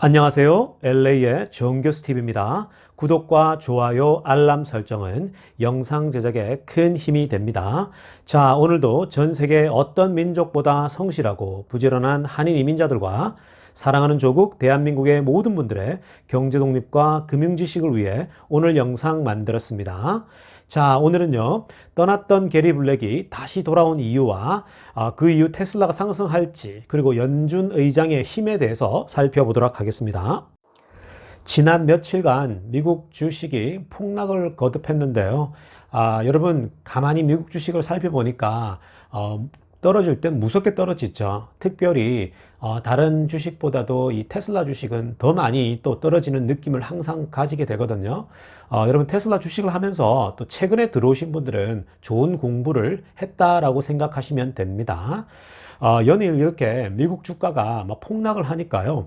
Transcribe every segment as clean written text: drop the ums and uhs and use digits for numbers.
안녕하세요. LA의 정교스티브입니다. 구독과 좋아요, 알람 설정은 영상 제작에 큰 힘이 됩니다. 자, 오늘도 전 세계 어떤 민족보다 성실하고 부지런한 한인 이민자들과 사랑하는 조국 대한민국의 모든 분들의 경제 독립과 금융 지식을 위해 오늘 영상 만들었습니다. 자, 오늘은요, 떠났던 게리 블랙이 다시 돌아온 이유와 그 이후 테슬라가 상승할지, 그리고 연준 의장의 힘에 대해서 살펴보도록 하겠습니다. 지난 며칠간 미국 주식이 폭락을 거듭했는데요. 여러분, 가만히 미국 주식을 살펴보니까, 떨어질 땐 무섭게 떨어지죠. 특별히 다른 주식보다도 이 테슬라 주식은 더 많이 또 떨어지는 느낌을 항상 가지게 되거든요. 여러분 테슬라 주식을 하면서 또 최근에 들어오신 분들은 좋은 공부를 했다라고 생각하시면 됩니다. 연일 이렇게 미국 주가가 막 폭락을 하니까요.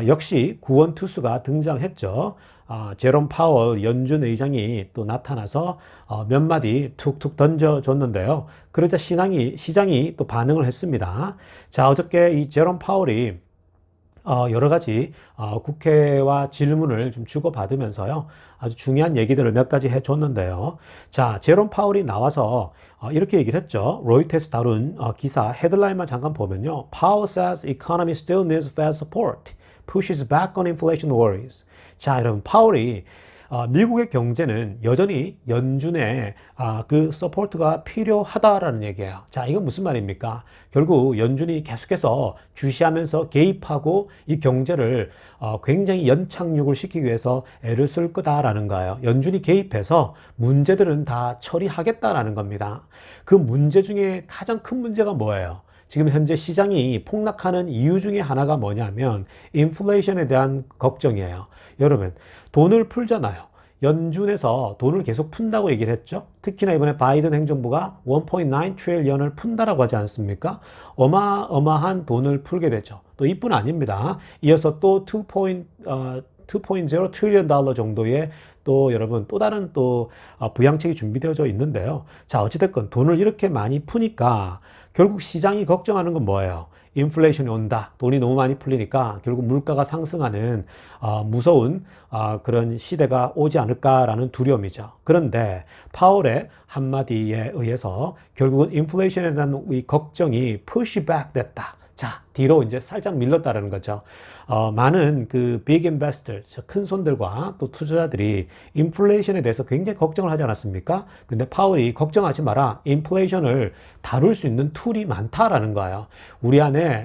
역시 구원투수가 등장했죠. 제롬 파월 연준 의장이 또 나타나서 몇 마디 툭툭 던져줬는데요. 그러자 시장이 또 반응을 했습니다. 자, 어저께 이 제롬 파월이 여러 가지 국회와 질문을 좀 주고받으면서요. 아주 중요한 얘기들을 몇 가지 해줬는데요. 자, 제롬 파월이 나와서 이렇게 얘기를 했죠. 로이터에서 다룬 기사 헤드라인만 잠깐 보면요. Powell says economy still needs Fed support. Pushes back on inflation worries. 자, 여러분, 파월이 미국의 경제는 여전히 연준의 그 서포트가 필요하다라는 얘기예요. 자, 이건 무슨 말입니까? 결국 연준이 계속해서 주시하면서 개입하고 이 경제를 굉장히 연착륙을 시키기 위해서 애를 쓸 거다라는 거예요. 연준이 개입해서 문제들은 다 처리하겠다라는 겁니다. 그 문제 중에 가장 큰 문제가 뭐예요? 지금 현재 시장이 폭락하는 이유 중에 하나가 뭐냐면 인플레이션에 대한 걱정이에요. 여러분, 돈을 풀잖아요. 연준에서 돈을 계속 푼다고 얘기를 했죠. 특히나 이번에 바이든 행정부가 1.9 트릴리언을 푼다라고 하지 않습니까? 어마어마한 돈을 풀게 되죠. 또 이뿐 아닙니다. 이어서 또 2.0 트릴리언 달러 정도의 또 여러분 또 다른 또 부양책이 준비되어져 있는데요. 자, 어찌됐건 돈을 이렇게 많이 푸니까 결국 시장이 걱정하는 건 뭐예요? 인플레이션이 온다. 돈이 너무 많이 풀리니까 결국 물가가 상승하는 무서운 그런 시대가 오지 않을까라는 두려움이죠. 그런데 파월의 한마디에 의해서 결국은 인플레이션에 대한 이 걱정이 pushback 됐다. 자, 뒤로 이제 살짝 밀렸다라는 거죠. 많은 그 big investors, 큰 손들과 또 투자자들이 인플레이션에 대해서 굉장히 걱정을 하지 않았습니까? 근데 파월이 걱정하지 마라. 인플레이션을 다룰 수 있는 툴이 많다라는 거예요.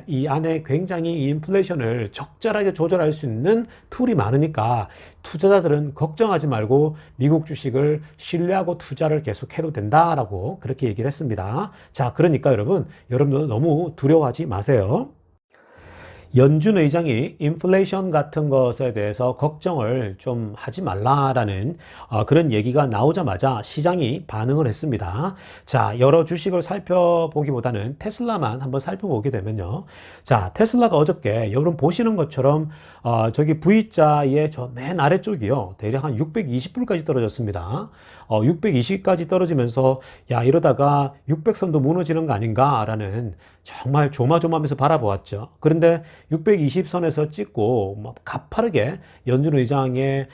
이 안에 굉장히 이 인플레이션을 적절하게 조절할 수 있는 툴이 많으니까 투자자들은 걱정하지 말고 미국 주식을 신뢰하고 투자를 계속해도 된다라고 그렇게 얘기를 했습니다. 자, 그러니까 여러분들 너무 두려워하지 마세요. 연준 의장이 인플레이션 같은 것에 대해서 걱정을 좀 하지 말라라는 그런 얘기가 나오자마자 시장이 반응을 했습니다. 자, 여러 주식을 살펴보기보다는 테슬라만 한번 살펴보게 되면요. 자, 테슬라가 어저께 여러분 보시는 것처럼 저기 V자의 저 맨 아래쪽이요. 대략 한 620불까지 떨어졌습니다. 620까지 떨어지면서 야, 이러다가 600선도 무너지는 거 아닌가라는 정말 조마조마하면서 바라보았죠. 그런데 620선에서 찍고 막 가파르게 연준 의장의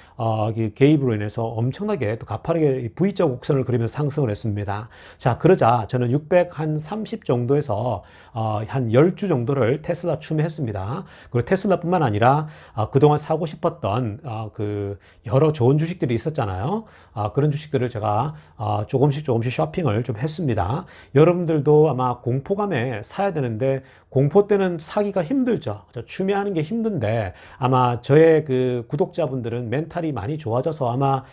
개입으로 인해서 엄청나게 또 가파르게 V자 곡선을 그리면서 상승을 했습니다. 자, 그러자 저는 630 정도에서 한 10주 정도를 테슬라 추매했습니다. 그리고 테슬라뿐만 아니라 그동안 사고 싶었던 그 여러 좋은 주식들이 있었잖아요. 그런 주식들을 제가 조금씩 쇼핑을 좀 했습니다. 여러분들도 아마 공포감에 사야 되는데 공포 때는 사기가 힘들죠. 추매하는 게 힘든데 아마 저의 그 구독자분들은 멘탈이 많이 좋아져서 아마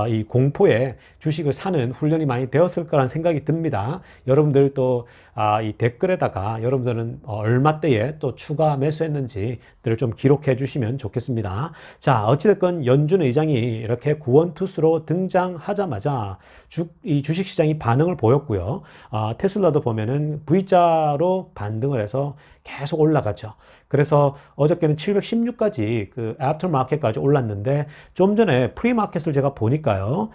이 공포에 주식을 사는 훈련이 많이 되었을 거라는 생각이 듭니다. 여러분들 또 이 댓글에다가 여러분들은 얼마대에 또 추가 매수했는지들을 좀 기록해 주시면 좋겠습니다. 자, 어찌됐건 연준 의장이 이렇게 구원투수로 등장하자마자 이 주식시장이 반응을 보였고요. 테슬라도 보면은 V자로 반등을 해서 계속 올라가죠. 그래서 어저께는 716까지 그 애프터마켓까지 올랐는데 좀 전에 프리마켓을 제가 보니까요.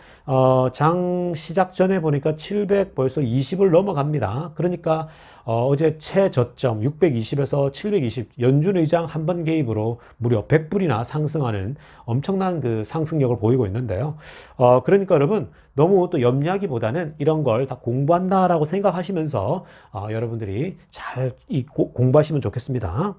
장 시작 전에 보니까 700 벌써 20을 넘어갑니다. 그러니까 어제 최저점 620에서 720 연준 의장 한 번 개입으로 무려 100불이나 상승하는 엄청난 그 상승력을 보이고 있는데요. 그러니까 여러분 너무 또 염려하기보다는 이런 걸 다 공부한다라고 생각하시면서 여러분들이 잘 공부하시면 좋겠습니다.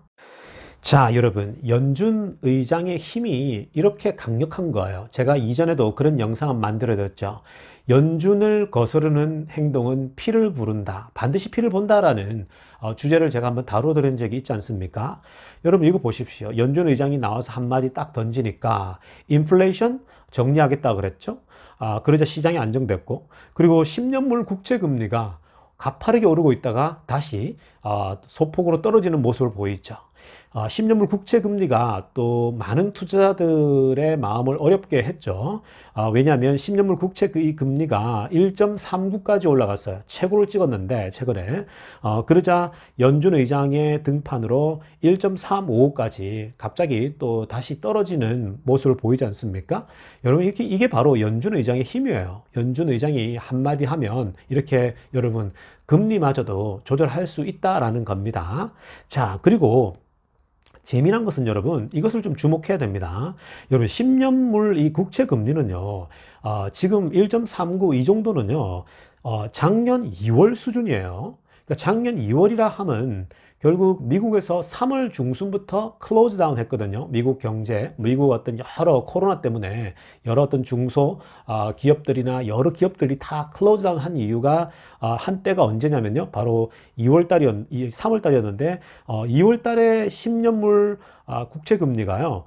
자, 여러분, 연준 의장의 힘이 이렇게 강력한 거예요. 제가 이전에도 그런 영상을 만들어뒀죠. 연준을 거스르는 행동은 피를 부른다. 반드시 피를 본다라는 주제를 제가 한번 다뤄드린 적이 있지 않습니까? 여러분, 이거 보십시오. 연준 의장이 나와서 한마디 딱 던지니까 인플레이션 정리하겠다 그랬죠? 그러자 시장이 안정됐고, 그리고 10년물 국채 금리가 가파르게 오르고 있다가 다시 소폭으로 떨어지는 모습을 보이죠. 10년물 국채 금리가 또 많은 투자자들의 마음을 어렵게 했죠. 왜냐하면 10년물 국채 이 금리가 1.39까지 올라갔어요. 최고를 찍었는데 최근에 그러자 연준 의장의 등판으로 1.35까지 갑자기 또 다시 떨어지는 모습을 보이지 않습니까? 여러분 이게 바로 연준 의장의 힘이에요. 연준 의장이 한마디 하면 이렇게 여러분 금리마저도 조절할 수 있다라는 겁니다. 자, 그리고 재미난 것은 여러분 이것을 좀 주목해야 됩니다. 여러분 10년물 이 국채 금리는요 지금 1.39 이 정도는요 작년 2월 수준이에요. 그러니까 작년 2월이라 하면 결국 미국에서 3월 중순부터 클로즈 다운 했거든요. 미국 경제, 미국 어떤 여러 코로나 때문에 여러 어떤 중소 기업들이나 여러 기업들이 다 클로즈 다운 한 이유가 한때가 언제냐면요. 바로 3월 달이었는데 2월 달에 10년물 국채 금리가요.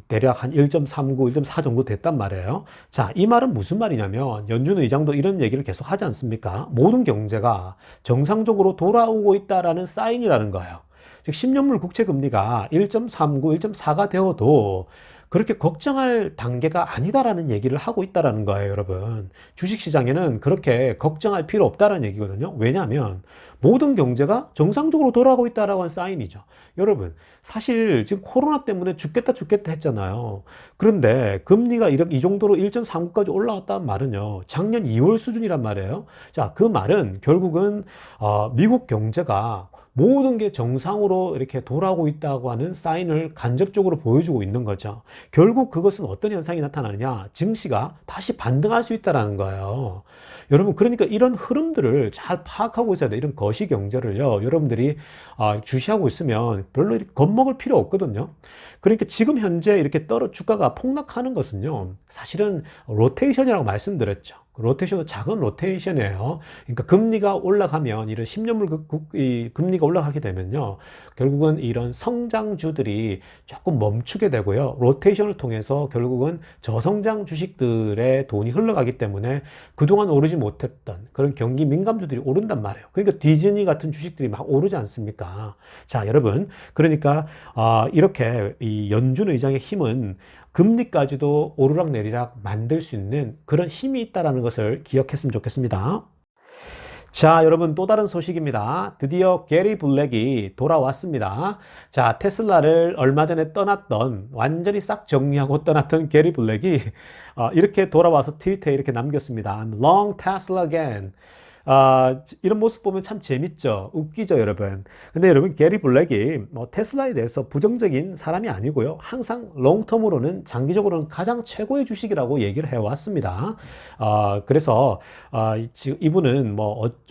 대략 한 1.39, 1.4 정도 됐단 말이에요. 자, 이 말은 무슨 말이냐면 연준 의장도 이런 얘기를 계속 하지 않습니까? 모든 경제가 정상적으로 돌아오고 있다라는 사인이라는 거예요. 즉 10년물 국채 금리가 1.39, 1.4가 되어도 그렇게 걱정할 단계가 아니다라는 얘기를 하고 있다라는 거예요, 여러분. 주식시장에는 그렇게 걱정할 필요 없다라는 얘기거든요. 왜냐하면 모든 경제가 정상적으로 돌아가고 있다라고 하는 사인이죠. 여러분, 사실 지금 코로나 때문에 죽겠다 했잖아요. 그런데 금리가 이 정도로 1.39까지 올라왔다는 말은요, 작년 2월 수준이란 말이에요. 자, 그 말은 결국은 미국 경제가 모든 게 정상으로 이렇게 돌아오고 있다고 하는 사인을 간접적으로 보여주고 있는 거죠. 결국 그것은 어떤 현상이 나타나느냐? 증시가 다시 반등할 수 있다는 거예요. 여러분, 그러니까 이런 흐름들을 잘 파악하고 있어야 돼. 이런 거시경제를요, 여러분들이 주시하고 있으면 별로 겁먹을 필요 없거든요. 그러니까 지금 현재 이렇게 주가가 폭락하는 것은요, 사실은 로테이션이라고 말씀드렸죠. 로테이션은 작은 로테이션이에요. 그러니까 금리가 올라가면 이런 10년물 금리가 올라가게 되면요. 결국은 이런 성장주들이 조금 멈추게 되고요. 로테이션을 통해서 결국은 저성장 주식들의 돈이 흘러가기 때문에 그동안 오르지 못했던 그런 경기 민감주들이 오른단 말이에요. 그러니까 디즈니 같은 주식들이 막 오르지 않습니까? 자, 여러분. 그러니까 이렇게 이 연준 의장의 힘은 금리까지도 오르락내리락 만들 수 있는 그런 힘이 있다는 것을 기억했으면 좋겠습니다. 자, 여러분 또 다른 소식입니다. 드디어 게리 블랙이 돌아왔습니다. 자, 테슬라를 얼마 전에 떠났던, 완전히 싹 정리하고 떠났던 게리 블랙이 이렇게 돌아와서 트위터에 이렇게 남겼습니다. Long Tesla again. 이런 모습 보면 참 재밌죠. 웃기죠, 여러분. 근데 여러분, 게리 블랙이 테슬라에 대해서 부정적인 사람이 아니고요. 항상 롱텀으로는, 장기적으로는 가장 최고의 주식이라고 얘기를 해왔습니다. 그래서 지금 이분은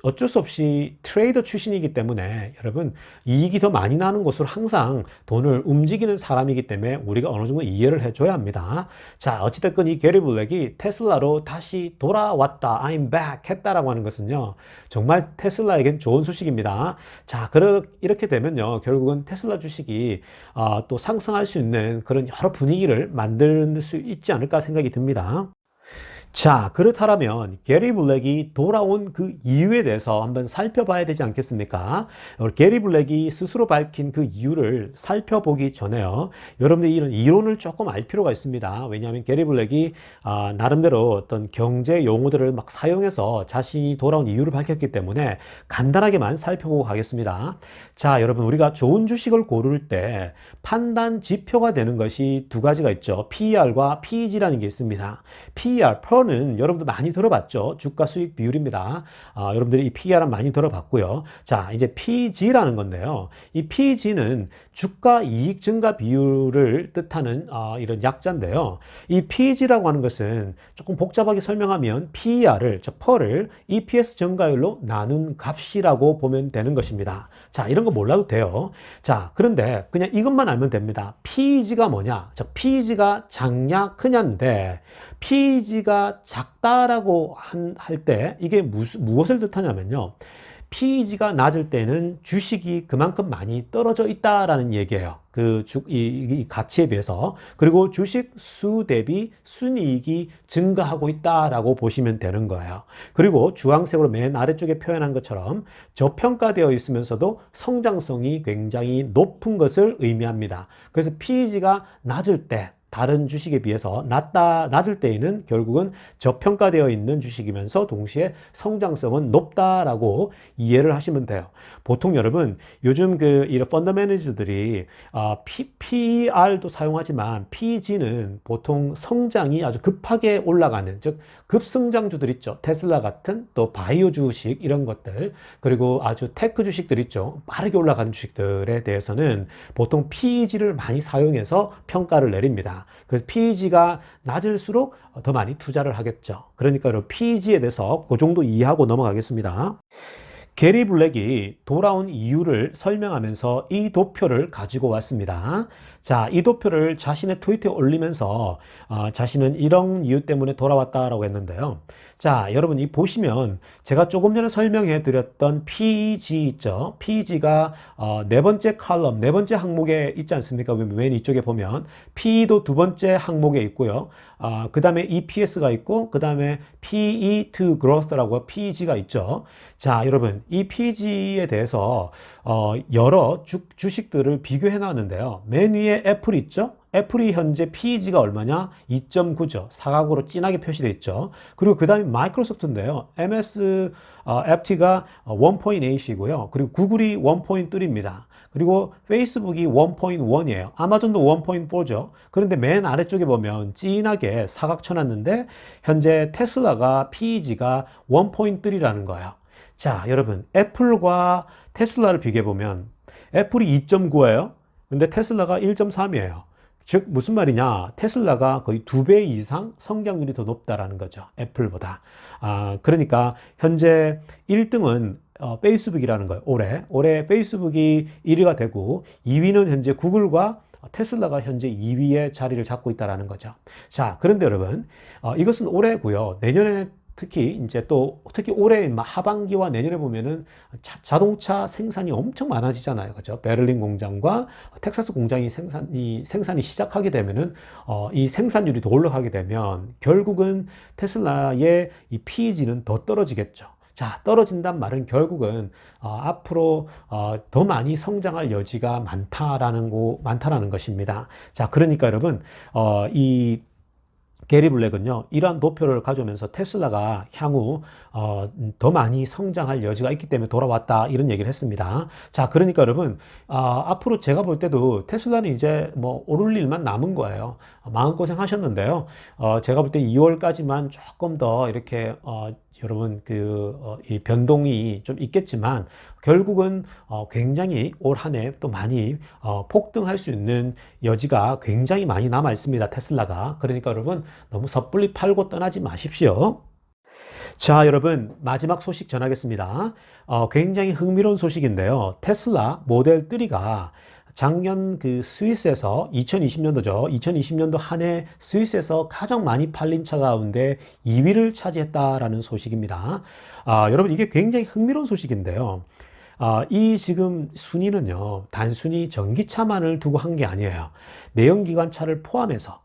어쩔 수 없이 트레이더 출신이기 때문에 여러분, 이익이 더 많이 나는 곳으로 항상 돈을 움직이는 사람이기 때문에 우리가 어느 정도 이해를 해줘야 합니다. 자, 어찌됐건 이 게리 블랙이 테슬라로 다시 돌아왔다, I'm back 했다라고 하는 것은요, 정말 테슬라에겐 좋은 소식입니다. 자, 이렇게 되면요, 결국은 테슬라 주식이 또 상승할 수 있는 그런 여러 분위기를 만들 수 있지 않을까 생각이 듭니다. 자, 그렇다면 게리 블랙이 돌아온 그 이유에 대해서 한번 살펴봐야 되지 않겠습니까? 게리 블랙이 스스로 밝힌 그 이유를 살펴보기 전에요, 여러분들이 이런 이론을 조금 알 필요가 있습니다. 왜냐하면 게리 블랙이 나름대로 어떤 경제 용어들을 막 사용해서 자신이 돌아온 이유를 밝혔기 때문에 간단하게만 살펴보고 가겠습니다. 자, 여러분, 우리가 좋은 주식을 고를 때 판단 지표가 되는 것이 두 가지가 있죠. PER과 PEG라는 게 있습니다. PER, R는 여러분들 많이 들어봤죠? 주가 수익 비율입니다. 여러분들이 이 PER은 많이 들어봤고요. 자, 이제 PG라는 건데요. 이 PG는 주가 이익 증가 비율을 뜻하는 이런 약자인데요. 이 PG라고 하는 것은 조금 복잡하게 설명하면 PER을, 즉 PER을 EPS 증가율로 나눈 값이라고 보면 되는 것입니다. 자, 이런 거 몰라도 돼요. 자, 그런데 그냥 이것만 알면 됩니다. PEG가 뭐냐? 즉 PEG가 작냐 크냐인데, PEG가 작다라고 할 때 이게 무엇을 뜻하냐면요. PEG가 낮을 때는 주식이 그만큼 많이 떨어져 있다라는 얘기예요. 이 가치에 비해서. 그리고 주식 수 대비 순이익이 증가하고 있다라고 보시면 되는 거예요. 그리고 주황색으로 맨 아래쪽에 표현한 것처럼 저평가되어 있으면서도 성장성이 굉장히 높은 것을 의미합니다. 그래서 PEG가 낮을 때, 다른 주식에 비해서 낮을 때에는 결국은 저평가되어 있는 주식이면서 동시에 성장성은 높다라고 이해를 하시면 돼요. 보통 여러분 요즘 이런 펀더 매니저들이 PER도 사용하지만 PEG는 보통 성장이 아주 급하게 올라가는, 즉 급성장주들 있죠. 테슬라 같은, 또 바이오 주식 이런 것들, 그리고 아주 테크 주식들 있죠. 빠르게 올라가는 주식들에 대해서는 보통 PEG를 많이 사용해서 평가를 내립니다. 그래서 PEG가 낮을수록 더 많이 투자를 하겠죠. 그러니까 여러분 PEG에 대해서 그 정도 이해하고 넘어가겠습니다. 게리 블랙이 돌아온 이유를 설명하면서 이 도표를 가지고 왔습니다. 자, 이 도표를 자신의 트위터에 올리면서 자신은 이런 이유 때문에 돌아왔다라고 했는데요. 자, 여러분 이 보시면 제가 조금 전에 설명해 드렸던 PEG 있죠. PEG가 네 번째 칼럼, 네 번째 항목에 있지 않습니까? 맨 이쪽에 보면 PE도 두 번째 항목에 있고요. 그 다음에 EPS가 있고, 그 다음에 PE to growth라고 PEG가 있죠. 자, 여러분 이 PEG에 대해서 여러 주식들을 비교해 놨는데요. 맨 위에 애플 있죠? 애플이 현재 PEG가 얼마냐? 2.9죠. 사각으로 진하게 표시되어 있죠. 그리고 그 다음에 마이크로소프트인데요. FT가 1.8이고요. 그리고 구글이 1.3입니다. 그리고 페이스북이 1.1이에요. 아마존도 1.4죠. 그런데 맨 아래쪽에 보면 진하게 사각 쳐놨는데 현재 테슬라가 PEG가 1.3라는 거예요. 자, 여러분 애플과 테슬라를 비교해보면 애플이 2.9예요. 근데 테슬라가 1.3이에요. 즉 무슨 말이냐, 테슬라가 거의 2배 이상 성장률이 더 높다라는 거죠, 애플보다. 그러니까 현재 1등은 페이스북이라는 거예요. 올해 페이스북이 1위가 되고 2위는 현재 구글과 테슬라가 현재 2위의 자리를 잡고 있다라는 거죠. 자, 그런데 여러분 이것은 올해고요. 내년에 특히 올해 하반기와 내년에 보면은 자동차 생산이 엄청 많아지잖아요. 그죠? 베를린 공장과 텍사스 공장이 생산이 시작하게 되면은, 이 생산율이 더 올라가게 되면 결국은 테슬라의 이 PEG는 더 떨어지겠죠. 자, 떨어진단 말은 결국은 앞으로 더 많이 성장할 여지가 많다라는 것입니다. 자, 그러니까 여러분 이 게리 블랙은요, 이러한 도표를 가져오면서 테슬라가 향후 더 많이 성장할 여지가 있기 때문에 돌아왔다, 이런 얘기를 했습니다. 자, 그러니까 여러분 앞으로 제가 볼 때도 테슬라는 이제 뭐 오를 일만 남은 거예요. 마음고생 하셨는데요. 제가 볼 때 2월까지만 조금 더 이렇게 여러분 이 변동이 좀 있겠지만 결국은 굉장히 올 한 해 또 많이 폭등할 수 있는 여지가 굉장히 많이 남아 있습니다, 테슬라가. 그러니까 여러분 너무 섣불리 팔고 떠나지 마십시오. 자, 여러분 마지막 소식 전하겠습니다. 굉장히 흥미로운 소식인데요. 테슬라 모델 3가 작년 스위스에서 2020년도죠. 2020년도 한 해 스위스에서 가장 많이 팔린 차 가운데 2위를 차지했다라는 소식입니다. 여러분 이게 굉장히 흥미로운 소식인데요. 이 지금 순위는요, 단순히 전기차만을 두고 한 게 아니에요. 내연기관차를 포함해서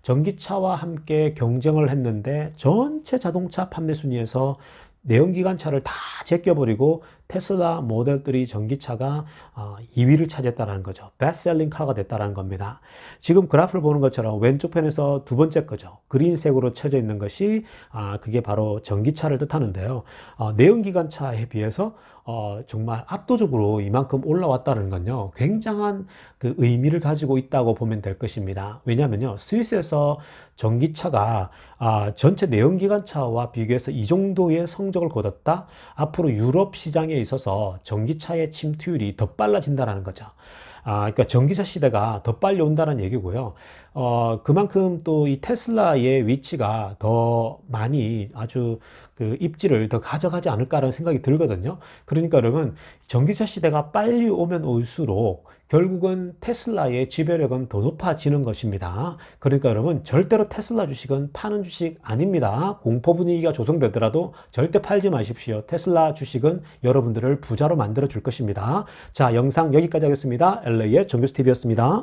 전기차와 함께 경쟁을 했는데 전체 자동차 판매 순위에서 내연기관차를 다 제껴버리고 테슬라 모델 3 전기차가 2위를 차지했다는 거죠. 베스트셀링 카가 됐다는 겁니다. 지금 그래프를 보는 것처럼 왼쪽 편에서 두 번째 거죠. 그린색으로 쳐져 있는 것이 그게 바로 전기차를 뜻하는데요. 내연기관차에 비해서 정말 압도적으로 이만큼 올라왔다는 건요. 굉장한 그 의미를 가지고 있다고 보면 될 것입니다. 왜냐하면요. 스위스에서 전기차가 전체 내연기관차와 비교해서 이 정도의 성적을 거뒀다. 앞으로 유럽 시장에 있어서 전기차의 침투율이 더 빨라진다는 거죠. 그러니까 전기차 시대가 더 빨리 온다는 얘기고요. 그만큼 또 이 테슬라의 위치가 더 많이 아주 그 입지를 더 가져가지 않을까라는 생각이 들거든요. 그러니까 여러분, 전기차 시대가 빨리 오면 올수록 결국은 테슬라의 지배력은 더 높아지는 것입니다. 그러니까 여러분, 절대로 테슬라 주식은 파는 주식 아닙니다. 공포 분위기가 조성되더라도 절대 팔지 마십시오. 테슬라 주식은 여러분들을 부자로 만들어 줄 것입니다. 자, 영상 여기까지 하겠습니다. LA의 정교수TV였습니다.